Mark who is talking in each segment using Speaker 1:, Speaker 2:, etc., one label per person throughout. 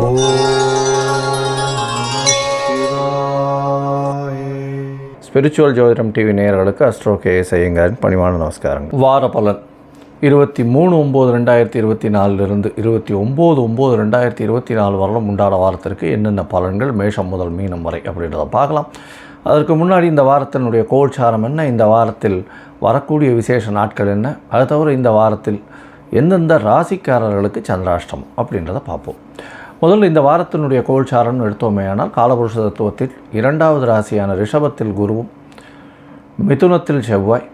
Speaker 1: ஓம் சிவாய. ஸ்பிரிச்சுவல் ஜோதிடம் டிவி நேயர்களுக்கு அஸ்ட்ரோ கேஎஸ் ஐயங்காரின் பணிவான நமஸ்காரங்கள். வார பலன் 23/9/2024 29/9/2024 வரலும் உண்டான வாரத்திற்கு என்னென்ன பலன்கள் மேஷம் முதல் மீனம் வரை அப்படின்றத பார்க்கலாம். அதற்கு முன்னாடி இந்த வாரத்தினுடைய கோல்சாரம் என்ன, இந்த வாரத்தில் வரக்கூடிய விசேஷ நாட்கள் என்ன, அது தவிர இந்த வாரத்தில் எந்தெந்த ராசிக்காரர்களுக்கு சந்திராஷ்டம் அப்படின்றத பார்ப்போம். முதல்ல இந்த வாரத்தினுடைய கோல்சாரம்னு எடுத்தோமேயானால் காலபுருஷ தத்துவத்தில் 2வது ராசியான ரிஷபத்தில் குருவும், மிதுனத்தில் செவ்வாய்,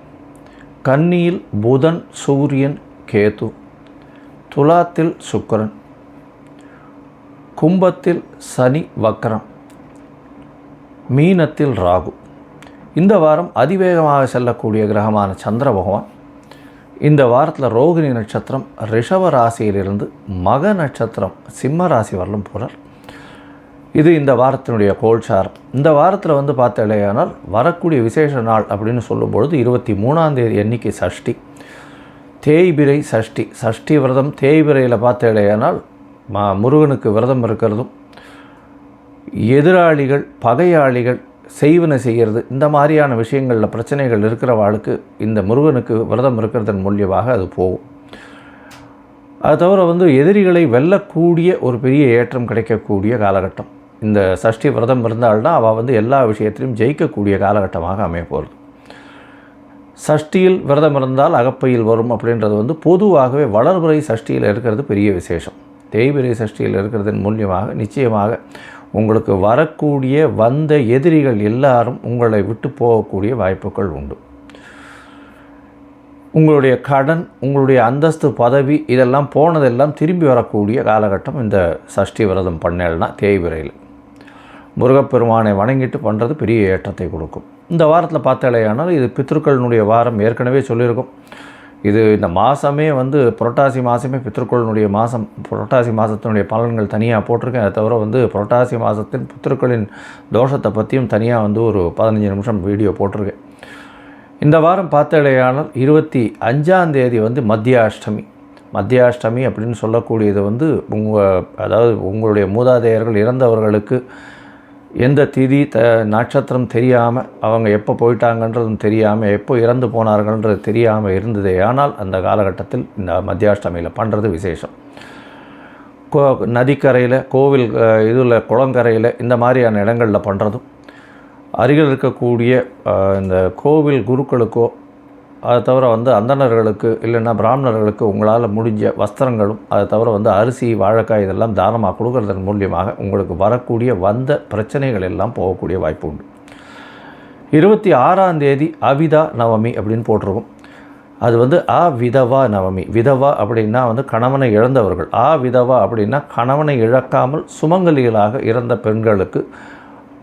Speaker 1: கன்னியில் புதன் சூரியன் கேது, துலாத்தில் சுக்கிரன், கும்பத்தில் சனி வக்ரம், மீனத்தில் ராகு. இந்த வாரம் அதிவேகமாக செல்லக்கூடிய கிரகமான சந்திர பகவான் இந்த வாரத்தில் ரோகிணி நட்சத்திரம் ரிஷப ராசியிலிருந்து மக நட்சத்திரம் சிம்ம ராசி வரலும் போகிறார். இது இந்த வாரத்தினுடைய கோல்சாரம். இந்த வாரத்தில் பார்த்தாலேயானால் வரக்கூடிய விசேஷ நாள் அப்படின்னு சொல்லும்பொழுது 23ஆம் தேதி அன்னைக்கு சஷ்டி, தேய்பிரை சஷ்டி. சஷ்டி விரதம் தேய்பிரையில் பார்த்தாலேயானால் முருகனுக்கு விரதம் இருக்கிறதும், எதிராளிகள் பகையாளிகள் செய்வன செய்கிறது இந்த மாதிரியான விஷயங்களில் பிரச்சனைகள் இருக்கிறவாளுக்கு இந்த முருகனுக்கு விரதம் இருக்கிறதன் மூலியமாக அது போகும். அது தவிர எதிரிகளை வெல்லக்கூடிய ஒரு பெரிய ஏற்றம் கிடைக்கக்கூடிய காலகட்டம். இந்த சஷ்டி விரதம் இருந்தால்தான் அவள் எல்லா விஷயத்திலையும் ஜெயிக்கக்கூடிய காலகட்டமாக அமைய போகிறது. சஷ்டியில் விரதம் இருந்தால் அகப்பையில் வரும் அப்படின்றது பொதுவாகவே வளர்பிறை சஷ்டியில் இருக்கிறது பெரிய விசேஷம். தேய்பிறை சஷ்டியில் இருக்கிறதன் மூலியமாக நிச்சயமாக உங்களுக்கு வரக்கூடிய வந்த எதிரிகள் எல்லாரும் உங்களை விட்டு போகக்கூடிய வாய்ப்புகள் உண்டு. உங்களுடைய கடன், உங்களுடைய அந்தஸ்து, பதவி இதெல்லாம் போனதெல்லாம் திரும்பி வரக்கூடிய காலகட்டம் இந்த சஷ்டி விரதம் பண்ணேன்னா தேய்பிரையில். முருகப்பெருமானை வணங்கிட்டு பண்ணுறது பெரிய ஏற்றத்தை கொடுக்கும். இந்த வாரத்தில் பார்த்தாலேயானால் இது பித்ருக்களினுடைய வாரம். ஏற்கனவே சொல்லியிருக்கோம். இது இந்த மாதமே புரட்டாசி மாதமே பித்ருக்களினுடைய மாதம். புரட்டாசி மாதத்தினுடைய பலன்கள் தனியாக போட்டிருக்கேன். அதை தவிர புரட்டாசி மாதத்தின் பித்ருக்களின் தோஷத்தை பற்றியும் தனியாக ஒரு 15 நிமிஷம் வீடியோ போட்டிருக்கேன். இந்த வாரம் பார்த்தாலேயானால் 25ஆம் தேதி மத்தியாஷ்டமி. மத்தியாஷ்டமி அப்படின்னு சொல்லக்கூடியது அதாவது உங்களுடைய மூதாதையர்கள் இறந்தவர்களுக்கு எந்த திதி நட்சத்திரம் தெரியாமல், அவங்க எப்போ போயிட்டாங்கன்றதும் தெரியாமல், எப்போ இறந்து போனார்கள்ன்றது தெரியாமல் இருந்ததே. ஆனால் அந்த காலகட்டத்தில் இந்த மத்தியாஷ்டமியில் பண்ணுறது விசேஷம். நதிக்கரையில், கோவில் இதில், குளங்கரையில் இந்த மாதிரியான இடங்களில் பண்ணுறதும், அருகில் இருக்கக்கூடிய இந்த கோவில் குருக்களுக்கோ அதை தவிர அந்தணர்களுக்கு இல்லைன்னா பிராமணர்களுக்கு உங்களால் முடிஞ்ச வஸ்திரங்களும், அதை தவிர அரிசி, வாழைக்காய் இதெல்லாம் தானமாக கொடுக்கறதன் மூலியமாக உங்களுக்கு வரக்கூடிய வந்த பிரச்சனைகள் எல்லாம் போகக்கூடிய வாய்ப்பு உண்டு. 26ஆம் தேதி அவிதா நவமி அப்படின்னு போட்டிருக்கும். அது அவிதவா நவமி. விதவா அப்படின்னா கணவனை இழந்தவர்கள். விதவா அப்படின்னா கணவனை இழக்காமல் சுமங்கலிகளாக இறந்த பெண்களுக்கு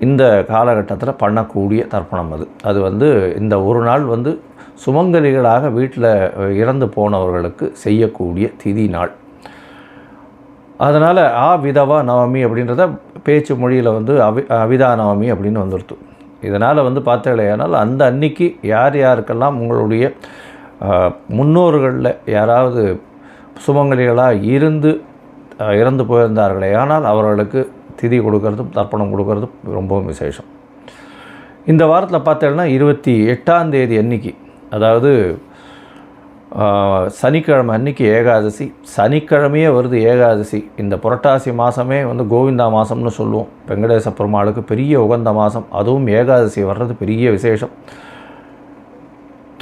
Speaker 1: இந்த காலகட்டத்தில் பண்ணக்கூடிய தர்ப்பணம். அது இந்த ஒரு நாள் சுமங்கலிகளாக வீட்டில் இறந்து போனவர்களுக்கு செய்யக்கூடிய திதி நாள். அதனால் விதவா நவமி அப்படின்றத பேச்சு மொழியில் அவிதா நவமி அப்படின்னு வந்துடுத்து. இதனால் பார்த்தாலேயானால் அந்த அன்னைக்கு யார் யாருக்கெல்லாம் உங்களுடைய முன்னோர்களில் யாராவது சுமங்கலிகளாக இறந்து போயிருந்தார்களே ஆனால் அவர்களுக்கு திதி கொடுக்கறதும் தர்ப்பணம் கொடுக்கறதும் ரொம்பவும் விசேஷம். இந்த வாரத்தில் பார்த்தேன்னா 28ஆம் தேதி அன்னைக்கு, அதாவது சனிக்கிழமை அன்னைக்கு ஏகாதசி. சனிக்கிழமையே வருது ஏகாதசி. இந்த புரட்டாசி மாதமே கோவிந்தா மாதம்னு சொல்லுவோம். வெங்கடேச பெருமாளுக்கு பெரிய உகந்த மாதம். அதுவும் ஏகாதசி வர்றது பெரிய விசேஷம்.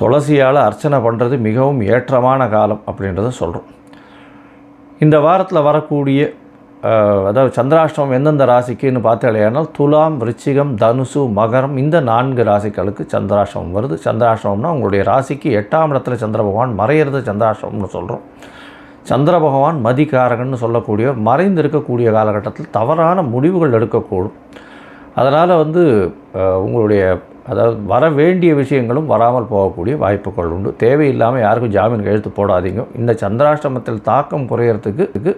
Speaker 1: துளசியால் அர்ச்சனை பண்ணுறது மிகவும் ஏற்றமான காலம் அப்படின்றத சொல்கிறோம். இந்த வாரத்தில் வரக்கூடிய அதாவது சந்திராஷ்டமம் எந்தெந்த ராசிக்குன்னு பார்த்தாலேயானால் துலாம், விருச்சிகம், தனுசு, மகரம் இந்த 4 ராசிகளுக்கு சந்திராஷ்டமம் வருது. சந்திராஷ்டமம்னா உங்களுடைய ராசிக்கு 8ஆம் இடத்துல சந்திர பகவான் மறையிறது சந்திராஷ்டமம்னு சொல்கிறோம். சந்திர பகவான் மதிகாரகன்னு சொல்லக்கூடிய மறைந்து இருக்கக்கூடிய காலகட்டத்தில் தவறான முடிவுகள் எடுக்கக்கூடும். அதனால் உங்களுடைய அதாவது வர வேண்டிய விஷயங்களும் வராமல் போகக்கூடிய வாய்ப்புகள் உண்டு. தேவையில்லாமல் யாருக்கும் ஜாமீன் கையெழுத்து போடாதீங்க. இந்த சந்திராஷ்டமத்தில் தாக்கம் குறையிறதுக்கு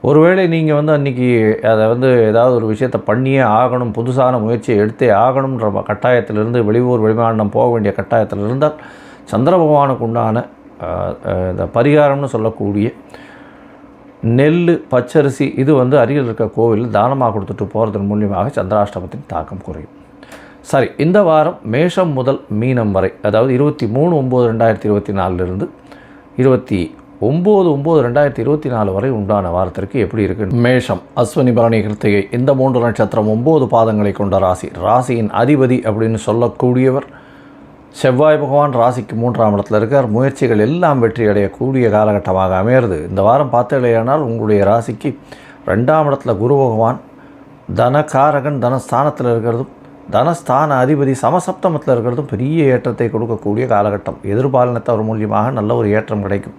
Speaker 1: ஒருவேளை நீங்கள் அன்றைக்கி அதை ஏதாவது ஒரு விஷயத்தை பண்ணியே ஆகணும், புதுசான முயற்சியை எடுத்தே ஆகணுன்ற கட்டாயத்திலிருந்து, வெளியூர் வெளிமாநிலம் போக வேண்டிய கட்டாயத்தில் இருந்தால் சந்திர பகவானுக்கு உண்டான இந்த பரிகாரம்னு சொல்லக்கூடிய நெல், பச்சரிசி இது அருகில் இருக்க கோவிலில் தானமாக கொடுத்துட்டு போகிறதன் மூலியமாக சந்திராஷ்டமத்தின் தாக்கம் குறையும். சரி, இந்த வாரம் மேஷம் முதல் மீனம் வரை, அதாவது 23/9/2024 29/9/2024 வரை உண்டான வாரத்திற்கு எப்படி இருக்குது? மேஷம், அஸ்வினி, பரணி, கிருத்திகை இந்த 3 நட்சத்திரம் 9 பாதங்களை கொண்ட ராசி. ராசியின் அதிபதி அப்படின்னு சொல்லக்கூடியவர் செவ்வாய் பகவான். ராசிக்கு 3ஆம் இடத்துல இருக்கார். முயற்சிகள் எல்லாம் வெற்றி அடையக்கூடிய காலகட்டமாக அமையிறது. இந்த வாரம் பார்த்தீங்களேயானால் உங்களுடைய ராசிக்கு 2ஆம் இடத்துல குரு பகவான் தனகாரகன் தனஸ்தானத்தில் இருக்கிறதும் தனஸ்தான அதிபதி சமசப்தமத்தில் இருக்கிறதும் பெரிய ஏற்றத்தை கொடுக்கக்கூடிய காலகட்டம். எதிர்பாலினத்தவர் மூலியமாக நல்ல ஒரு ஏற்றம் கிடைக்கும்.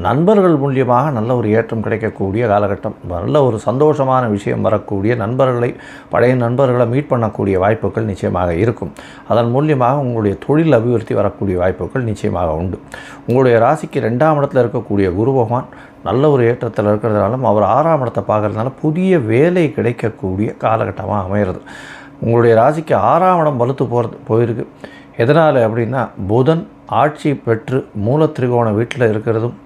Speaker 1: நண்பர்கள் மூலியமாக நல்ல ஒரு ஏற்றம் கிடைக்கக்கூடிய காலகட்டம். நல்ல ஒரு சந்தோஷமான விஷயம் வரக்கூடிய நண்பர்களை, பழைய நண்பர்களை மீட் பண்ணக்கூடிய வாய்ப்புகள் நிச்சயமாக இருக்கும். அதன் மூலியமாக உங்களுடைய தொழில் அபிவிருத்தி வரக்கூடிய வாய்ப்புகள் நிச்சயமாக உண்டு. உங்களுடைய ராசிக்கு 2ஆம் இடத்தில் இருக்கக்கூடிய குரு பகவான் நல்ல ஒரு ஏற்றத்தில் இருக்கிறதுனாலும் அவர் 6ஆம் இடத்தை பார்க்கறதுனால புதிய வேலை கிடைக்கக்கூடிய காலகட்டமாக அமைகிறது. உங்களுடைய ராசிக்கு 6ஆம் இடம் வலுத்து போயிருக்கு. எதனால் அப்படின்னா புதன் ஆட்சி பெற்று மூலத்திரிகோண வீட்டில் இருக்கிறதும்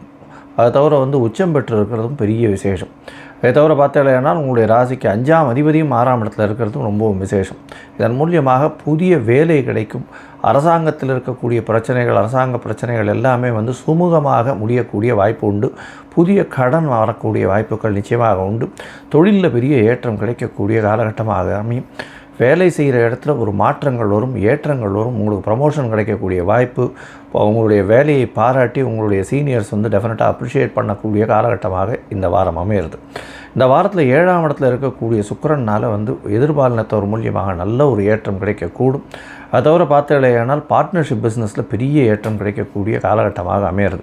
Speaker 1: அதை தவிர உச்சம் பெற்று இருக்கிறதும் பெரிய விசேஷம். அதை தவிர பார்த்தீங்கன்னா உங்களுடைய ராசிக்கு 5ஆம் அதிபதியும் 6ஆம் இடத்துல இருக்கிறதும் ரொம்பவும் விசேஷம். இதன் மூலியமாக புதிய வேலை கிடைக்கும். அரசாங்கத்தில் இருக்கக்கூடிய பிரச்சனைகள், அரசாங்க பிரச்சனைகள் எல்லாமே சுமூகமாக முடியக்கூடிய வாய்ப்பு உண்டு. புதிய கடன் வரக்கூடிய வாய்ப்புகள் நிச்சயமாக உண்டு. தொழிலில் பெரிய ஏற்றம் கிடைக்கக்கூடிய காலகட்டமாக அமையும். வேலை செய்கிற இடத்துல ஒரு மாற்றங்கள் வரும், ஏற்றங்கள் வரும். உங்களுக்கு ப்ரமோஷன் கிடைக்கக்கூடிய வாய்ப்பு. உங்களுடைய வேலையை பாராட்டி உங்களுடைய சீனியர்ஸ் டெஃபினட்டாக அப்ரிஷியேட் பண்ணக்கூடிய காலகட்டமாக இந்த வாரம் அமையிறது. இந்த வாரத்தில் 7ஆம் இடத்துல இருக்கக்கூடிய சுக்கிரனால் எதிர்பாலினத்தவர் மூலியமாக நல்ல ஒரு ஏற்றம் கிடைக்கக்கூடும். அதை தவிர பார்த்தீங்களேயானால் பார்ட்னர்ஷிப் பிஸ்னஸில் பெரிய ஏற்றம் கிடைக்கக்கூடிய காலகட்டமாக அமையிறது.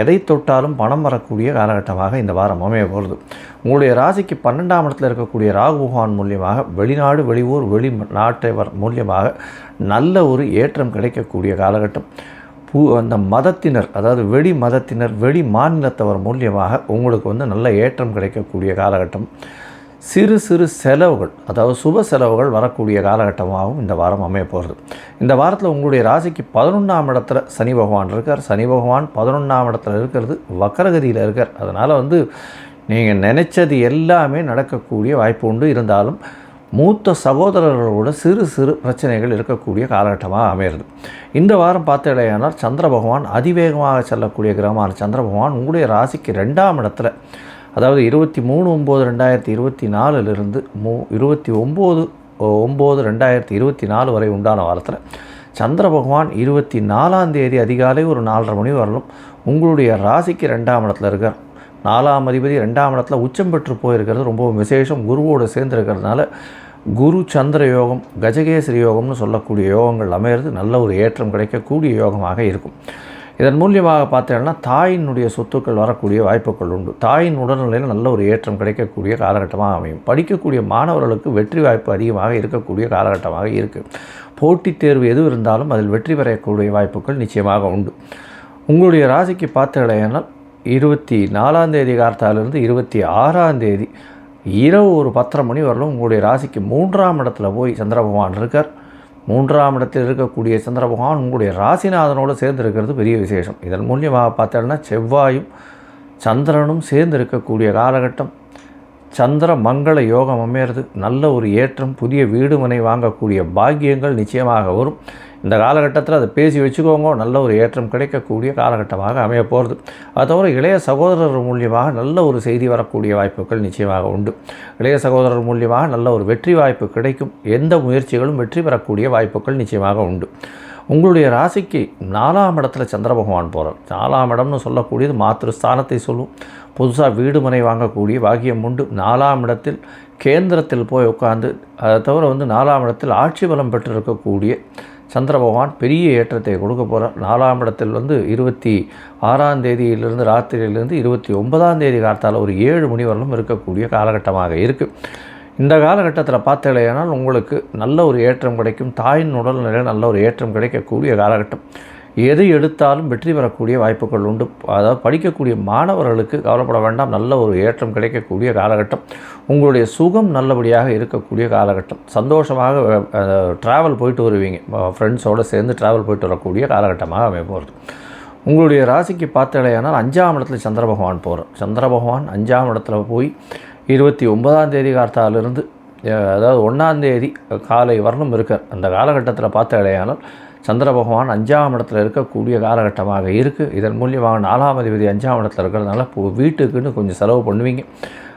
Speaker 1: எதை தொட்டாலும் பணம் வரக்கூடிய காலகட்டமாக இந்த வாரம் அமைய போகிறது. உங்களுடைய ராசிக்கு 12ஆம் இடத்துல இருக்கக்கூடிய ராகு பகவான் மூலியமாக வெளிநாடு, வெளியூர், வெளிநாட்டவர் மூலியமாக நல்ல ஒரு ஏற்றம் கிடைக்கக்கூடிய காலகட்டம். அந்த மதத்தினர், அதாவது வெளி மதத்தினர், வெளி மாநிலத்தவர் மூலியமாக உங்களுக்கு நல்ல ஏற்றம் கிடைக்கக்கூடிய காலகட்டம். சிறு சிறு செலவுகள், அதாவது சுப செலவுகள் வரக்கூடிய காலகட்டமாகவும் இந்த வாரம் அமைய போகிறது. இந்த வாரத்தில் உங்களுடைய ராசிக்கு 11ஆம் இடத்துல சனி பகவான் இருக்கார். சனி பகவான் 11ஆம் இடத்துல இருக்கிறது வக்கரகதியில் இருக்கார். அதனால் நீங்கள் நினைச்சது எல்லாமே நடக்கக்கூடிய வாய்ப்பு உண்டு. இருந்தாலும் மூத்த சகோதரர்களோட சிறு சிறு பிரச்சனைகள் இருக்கக்கூடிய காலகட்டமாக அமையிறது. இந்த வாரம் பார்த்தீங்களேயானால் சந்திர பகவான் அதிவேகமாக செல்லக்கூடிய கிரகமான சந்திர பகவான் உங்களுடைய ராசிக்கு 2ஆம் இடத்துல, அதாவது 23/9/2024 29/9/2024 வரை உண்டான வாரத்தில் சந்திர பகவான் 24ஆம் தேதி அதிகாலை ஒரு 4:30 மணி வரலும் உங்களுடைய ராசிக்கு 2ஆம் இடத்துல இருக்கார். 4ஆம் அதிபதி 2ஆம் இடத்துல உச்சம் பெற்று போயிருக்கிறது ரொம்ப விசேஷம். குருவோடு சேர்ந்துருக்கிறதுனால குரு சந்திர யோகம், கஜகேசரி யோகம்னு சொல்லக்கூடிய யோகங்கள் அமையிறது நல்ல ஒரு ஏற்றம் கிடைக்கக்கூடிய யோகமாக இருக்கும். இதன் மூலியமாக பார்த்தீங்கன்னா தாயினுடைய சொத்துக்கள் வரக்கூடிய வாய்ப்புகள் உண்டு. தாயின் உடல்நிலையில் நல்ல ஒரு ஏற்றம் கிடைக்கக்கூடிய காலகட்டமாக அமையும். படிக்கக்கூடிய மாணவர்களுக்கு வெற்றி வாய்ப்பு அதிகமாக இருக்கக்கூடிய காலகட்டமாக இருக்குது. போட்டித் தேர்வு எது இருந்தாலும் அதில் வெற்றி பெறக்கூடிய வாய்ப்புகள் நிச்சயமாக உண்டு. உங்களுடைய ராசிக்கு பார்த்தீங்கன்னா 24ஆம் தேதி கார்த்தாலிருந்து 26ஆம் தேதி இரவு ஒரு 10:30 மணி வரலும் உங்களுடைய ராசிக்கு 3ஆம் இடத்துல போய் சந்திர பகவான் இருக்கார். 3ஆம் இடத்தில் இருக்கக்கூடிய சந்திர பகவான் உங்களுடைய ராசிநாதனோடு சேர்ந்து இருக்கிறது பெரிய விசேஷம். இதன் மூலியமாக பார்த்தோம்னா செவ்வாயும் சந்திரனும் சேர்ந்து இருக்கக்கூடிய காலகட்டம். சந்திர மங்கள யோகம் அமையிறது. நல்ல ஒரு ஏற்றம், புதிய வீடு மனை வாங்கக்கூடிய பாக்கியங்கள் நிச்சயமாக வரும். இந்த காலகட்டத்தில் அதை பேசி வச்சுக்கோங்க. நல்ல ஒரு ஏற்றம் கிடைக்கக்கூடிய காலகட்டமாக அமைய போகிறது. அது தவிர இளைய சகோதரர் மூலியமாக நல்ல ஒரு செய்தி வரக்கூடிய வாய்ப்புகள் நிச்சயமாக உண்டு. இளைய சகோதரர் மூலியமாக நல்ல ஒரு வெற்றி வாய்ப்பு கிடைக்கும். எந்த முயற்சிகளும் வெற்றி பெறக்கூடிய வாய்ப்புகள் நிச்சயமாக உண்டு. உங்களுடைய ராசிக்கு 4ஆம் இடத்துல சந்திர பகவான் போகிறார். 4ஆம் இடம்னு சொல்லக்கூடியது மாத்திருஸ்தானத்தை சொல்லும். புதுசாக வீடு மனை வாங்கக்கூடிய பாக்கியம் உண்டு. 4ஆம் இடத்தில் கேந்திரத்தில் போய் உட்காந்து, அதை தவிர 4ஆம் இடத்தில் ஆட்சி பலம் பெற்றிருக்கக்கூடிய சந்திர பகவான் பெரிய ஏற்றத்தை கொடுக்க போகிறார். 4ஆம் இடத்தில் 26ஆம் தேதியிலிருந்து ராத்திரியிலிருந்து 29ஆம் தேதி காலத்தால் ஒரு 7 மணி வரலும் இருக்கக்கூடிய காலகட்டமாக இருக்குது. இந்த காலகட்டத்தில் பார்த்தீங்களேனால் உங்களுக்கு நல்ல ஒரு ஏற்றம் கிடைக்கும். தாயின் உடல்நிலையில் நல்ல ஒரு ஏற்றம் கிடைக்கக்கூடிய காலகட்டம். எது எடுத்தாலும் வெற்றி பெறக்கூடிய வாய்ப்புகள் உண்டு. அதாவது படிக்கக்கூடிய மாணவர்களுக்கு கவலைப்பட வேண்டாம், நல்ல ஒரு ஏற்றம் கிடைக்கக்கூடிய காலகட்டம். உங்களுடைய சுகம் நல்லபடியாக இருக்கக்கூடிய காலகட்டம். சந்தோஷமாக ட்ராவல் போயிட்டு வருவீங்க, ஃப்ரெண்ட்ஸோடு சேர்ந்து ட்ராவல் போயிட்டு வரக்கூடிய காலகட்டமாக அமைய போகிறது. உங்களுடைய ராசிக்கு பார்த்தாலேயானால் 5ஆம் இடத்துல சந்திர பகவான் போகிறார். சந்திர பகவான் 5ஆம் இடத்துல போய் 29ஆம் தேதி காலத்தாலிருந்து அதாவது 1ஆம் தேதி காலை வரலும் இருக்கார். அந்த காலகட்டத்தில் பார்த்தாலேயானால் சந்திர பகவான் 5ஆம் இடத்துல இருக்கக்கூடிய காலகட்டமாக இருக்குது. இதன் மூலியமாக 4ஆம் அதிபதி 5ஆம் இடத்துல இருக்கிறதுனால வீட்டுக்குன்னு கொஞ்சம் செலவு பண்ணுவீங்க.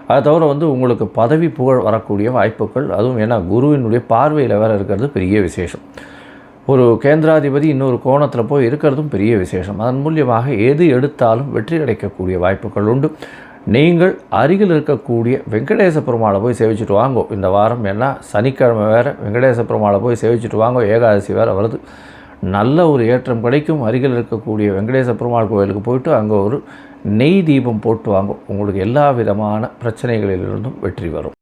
Speaker 1: அதை தவிர உங்களுக்கு பதவி புகழ் வரக்கூடிய வாய்ப்புகள், அதுவும் ஏன்னா குருவினுடைய பார்வையில் வேறு இருக்கிறது பெரிய விசேஷம். ஒரு கேந்திராதிபதி இன்னொரு கோணத்தில் போய் இருக்கிறதும் பெரிய விசேஷம். அதன் மூலியமாக எது எடுத்தாலும் வெற்றி கிடைக்கக்கூடிய வாய்ப்புகள் உண்டு. நீங்கள் அருகில் இருக்கக்கூடிய வெங்கடேச பெருமாளை போய் சேவிச்சுட்டு வாங்கோ இந்த வாரம். ஏன்னா சனிக்கிழமை வேறு வெங்கடேச பெருமாளை போய் சேவிச்சுட்டு வாங்கோ, ஏகாதசி வேறு வருது. நல்ல ஒரு ஏற்றம் கிடைக்கும். அருகில் இருக்கக்கூடிய வெங்கடேச பெருமாள் கோயிலுக்கு போயிட்டு அங்கே ஒரு நெய் தீபம் போட்டு வாங்கும். உங்களுக்கு எல்லா விதமான பிரச்சனைகளிலிருந்தும் வெற்றி வரும்.